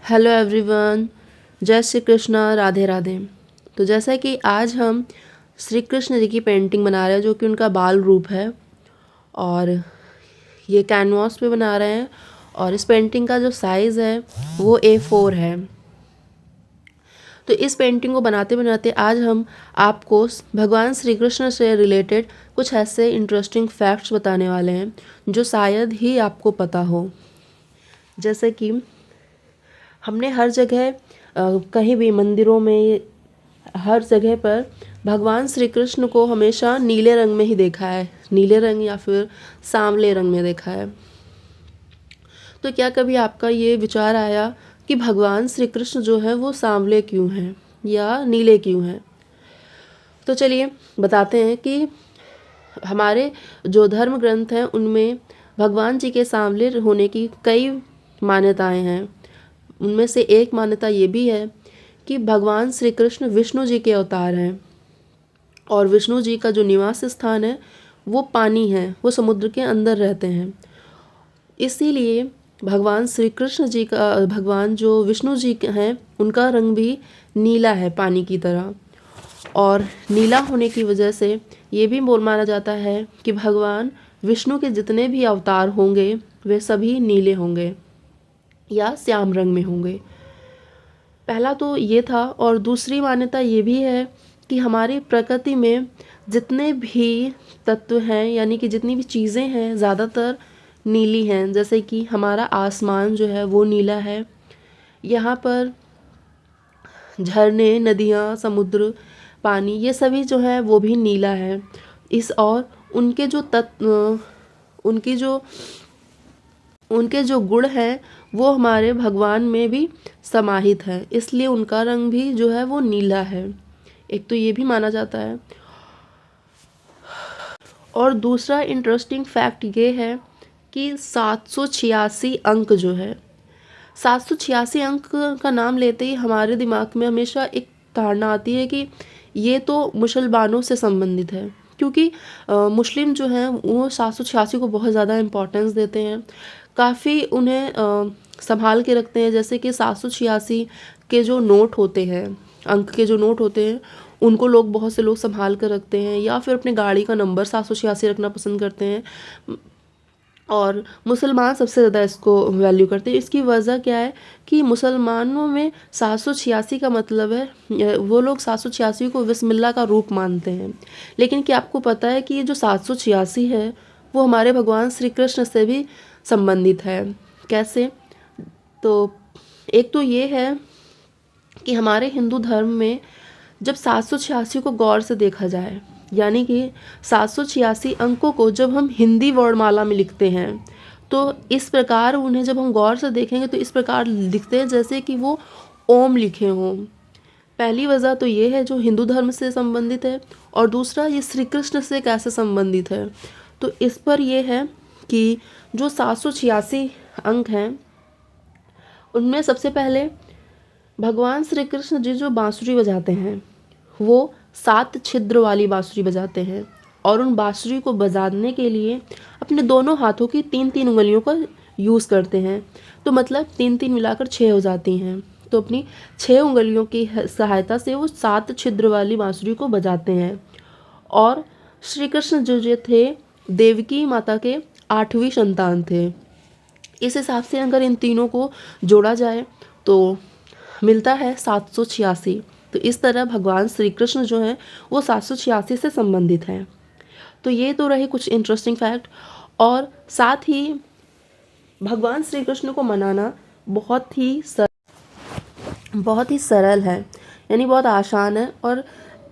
Hello everyone, जय श्री कृष्णा, राधे राधे। तो जैसा कि आज हम श्री कृष्ण जी की पेंटिंग बना रहे हैं जो कि उनका बाल रूप है और ये कैनवास पे बना रहे हैं और इस पेंटिंग का जो साइज़ है वो A4 है। तो इस पेंटिंग को बनाते बनाते आज हम आपको भगवान श्री कृष्ण से रिलेटेड कुछ ऐसे इंटरेस्टिंग फैक्ट्स बताने वाले हैं जो शायद ही आपको पता हो। जैसे कि हमने हर जगह कहीं भी मंदिरों में हर जगह पर भगवान श्री कृष्ण को हमेशा नीले रंग में ही देखा है, नीले रंग या फिर सांवले रंग में देखा है। तो क्या कभी आपका ये विचार आया कि भगवान श्री कृष्ण जो है वो सांवले क्यों हैं या नीले क्यों हैं? तो चलिए बताते हैं कि हमारे जो धर्म ग्रंथ हैं उनमें भगवान जी के सांवले होने की कई मान्यताएं हैं। उनमें से एक मान्यता ये भी है कि भगवान श्री कृष्ण विष्णु जी के अवतार हैं और विष्णु जी का जो निवास स्थान है वो पानी है, वो समुद्र के अंदर रहते हैं। इसीलिए भगवान श्री कृष्ण जी का भगवान जो विष्णु जी हैं उनका रंग भी नीला है पानी की तरह। और नीला होने की वजह से ये भी माना जाता है कि भगवान विष्णु के जितने भी अवतार होंगे वे सभी नीले होंगे या श्याम रंग में होंगे। पहला तो ये था। और दूसरी मान्यता ये भी है कि हमारी प्रकृति में जितने भी तत्व हैं यानी कि जितनी भी चीज़ें हैं ज़्यादातर नीली हैं। जैसे कि हमारा आसमान जो है वो नीला है, यहाँ पर झरने, नदियाँ, समुद्र, पानी ये सभी जो है वो भी नीला है। इस और उनके जो तत्व उनके जो गुण हैं वो हमारे भगवान में भी समाहित है, इसलिए उनका रंग भी जो है वो नीला है। एक तो ये भी माना जाता है। और दूसरा इंटरेस्टिंग फैक्ट ये है कि 786 अंक जो है, 786 अंक का नाम लेते ही हमारे दिमाग में हमेशा एक धारणा आती है कि ये तो मुसलमानों से संबंधित है, क्योंकि मुस्लिम जो हैं वो 786 को बहुत ज़्यादा इम्पोर्टेंस देते हैं, काफ़ी उन्हें संभाल के रखते हैं। जैसे कि 786 के जो नोट होते हैं, अंक के जो नोट होते हैं उनको बहुत से लोग संभाल कर रखते हैं, या फिर अपने गाड़ी का नंबर 786 रखना पसंद करते हैं। और मुसलमान सबसे ज़्यादा इसको वैल्यू करते हैं। इसकी वजह क्या है कि मुसलमानों में 786 का मतलब है, वो लोग 786 को बिस्मिल्लाह का रूप मानते हैं। लेकिन क्या आपको पता है कि ये जो 786 है वो हमारे भगवान श्री कृष्ण से भी संबंधित है? कैसे? तो एक तो ये है कि हमारे हिंदू धर्म में जब 786 को गौर से देखा जाए, यानी कि 786 अंकों को जब हम हिंदी वर्णमाला में लिखते हैं तो इस प्रकार उन्हें जब हम गौर से देखेंगे तो इस प्रकार लिखते हैं जैसे कि वो ओम लिखे हों। पहली वजह तो ये है जो हिंदू धर्म से संबंधित है। और दूसरा ये श्री कृष्ण से कैसे संबंधित है, तो इस पर यह है कि जो 786 अंक हैं उनमें सबसे पहले भगवान श्री कृष्ण जी जो बांसुरी बजाते हैं वो 7 छिद्र वाली बांसुरी बजाते हैं और उन बांसुरी को बजाने के लिए अपने दोनों हाथों की 3-3 उंगलियों का यूज़ करते हैं। तो मतलब 3-3 मिलाकर 6 हो जाती हैं। तो अपनी 6 उंगलियों की सहायता से वो 7 छिद्र वाली बांसुरी को बजाते हैं। और श्री कृष्ण जो थे देवकी माता के 8वीं संतान थे। इस हिसाब से अगर इन तीनों को जोड़ा जाए तो मिलता है 786। तो इस तरह भगवान श्री कृष्ण जो हैं वो 786 से संबंधित हैं। तो ये तो रहे कुछ इंटरेस्टिंग फैक्ट। और साथ ही भगवान श्री कृष्ण को मनाना बहुत ही सरल है, यानी बहुत आसान है। और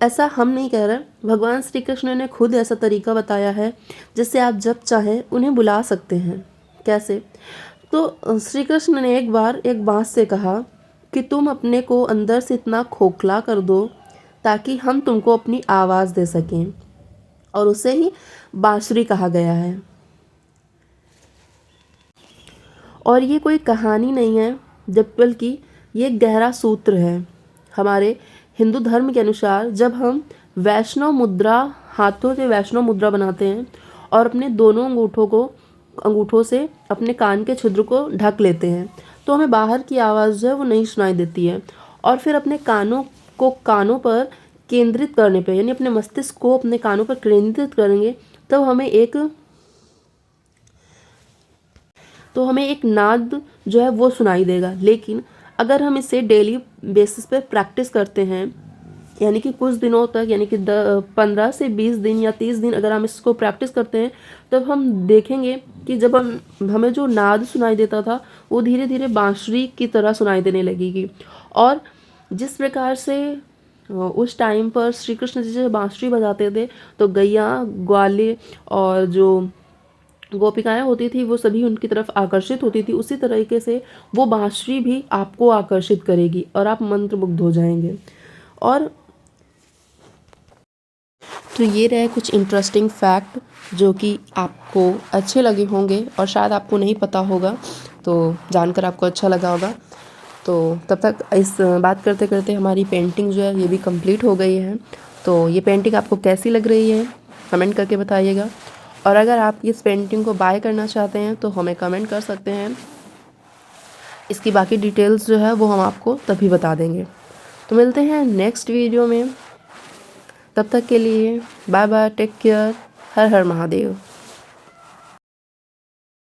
ऐसा हम नहीं कह रहे, भगवान श्री कृष्ण ने खुद ऐसा तरीका बताया है जिससे आप जब चाहें उन्हें बुला सकते हैं। कैसे? तो श्री कृष्ण ने एक बार एक बांस से कहा कि तुम अपने को अंदर से इतना खोखला कर दो ताकि हम तुमको अपनी आवाज़ दे सकें, और उसे ही बांसुरी कहा गया है। और ये कोई कहानी नहीं है, जब बल्कि ये गहरा सूत्र है। हमारे हिंदू धर्म के अनुसार जब हम वैष्णव मुद्रा, हाथों से वैष्णव मुद्रा बनाते हैं और अपने दोनों अंगूठों से अपने कान के छिद्र को ढक लेते हैं तो हमें बाहर की आवाज़ जो है वो नहीं सुनाई देती है। और फिर अपने कानों पर केंद्रित करने पे, यानी अपने मस्तिष्क को अपने कानों पर केंद्रित करेंगे तब हमें एक नाद जो है वो सुनाई देगा। लेकिन अगर हम इसे डेली बेसिस पे प्रैक्टिस करते हैं, यानी कि कुछ दिनों तक, यानी कि 15 से 20 दिन या 30 दिन अगर हम इसको प्रैक्टिस करते हैं, तब हम देखेंगे कि जब हमें जो नाद सुनाई देता था वो धीरे धीरे बांसुरी की तरह सुनाई देने लगेगी। और जिस प्रकार से उस टाइम पर श्री कृष्ण जी जब बांसुरी बजाते थे तो गैया, ग्वाले और जो गोपिकाएं होती थी वो सभी उनकी तरफ आकर्षित होती थी, उसी तरीके से वो बांसुरी भी आपको आकर्षित करेगी और आप मंत्रमुग्ध हो जाएंगे। और तो ये रहे कुछ इंटरेस्टिंग फैक्ट जो कि आपको अच्छे लगे होंगे और शायद आपको नहीं पता होगा, तो जानकर आपको अच्छा लगा होगा। तो तब तक इस बात करते करते हमारी पेंटिंग जो है ये भी कंप्लीट हो गई है। तो ये पेंटिंग आपको कैसी लग रही है कमेंट करके बताइएगा। और अगर आप इस पेंटिंग को बाय करना चाहते हैं तो हमें कमेंट कर सकते हैं। इसकी बाकी डिटेल्स जो है वो हम आपको तभी बता देंगे। तो मिलते हैं नेक्स्ट वीडियो में, तब तक के लिए बाय बाय, टेक केयर, हर हर महादेव।